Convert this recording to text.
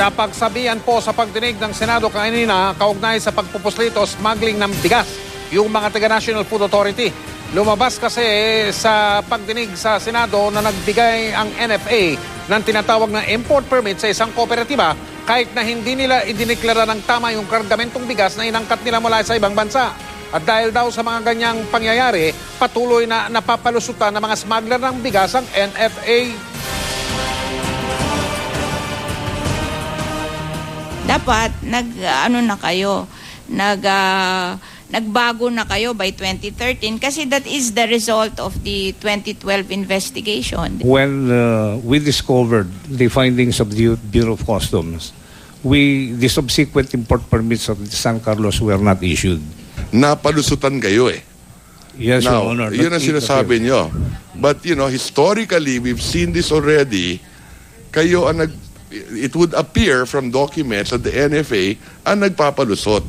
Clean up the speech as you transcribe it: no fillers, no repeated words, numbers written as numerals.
Napagsabihan po sa pagdinig ng Senado kanina kaugnay sa pagpupuslito o smuggling ng bigas yung mga taga-National Food Authority. Lumabas kasi sa pagdinig sa Senado na nagbigay ang NFA ng tinatawag na import permit sa isang kooperatiba kahit na hindi nila idineklara ng tama yung kargamentong bigas na inangkat nila mula sa ibang bansa. At dahil daw sa mga ganyang pangyayari, patuloy na napapalusutan ng mga smuggler ng bigas ang NFA. Dapat nagbago na kayo by 2013 kasi that is the result of the 2012 investigation. When we discovered the findings of the Bureau of Customs, the subsequent import permits of San Carlos were not issued. Napalusutan kayo eh. Yes, Now, Your Honor. yun ang sinasabi nyo. But, historically, we've seen this already. It would appear from documents that the NFA ang nagpapalusot.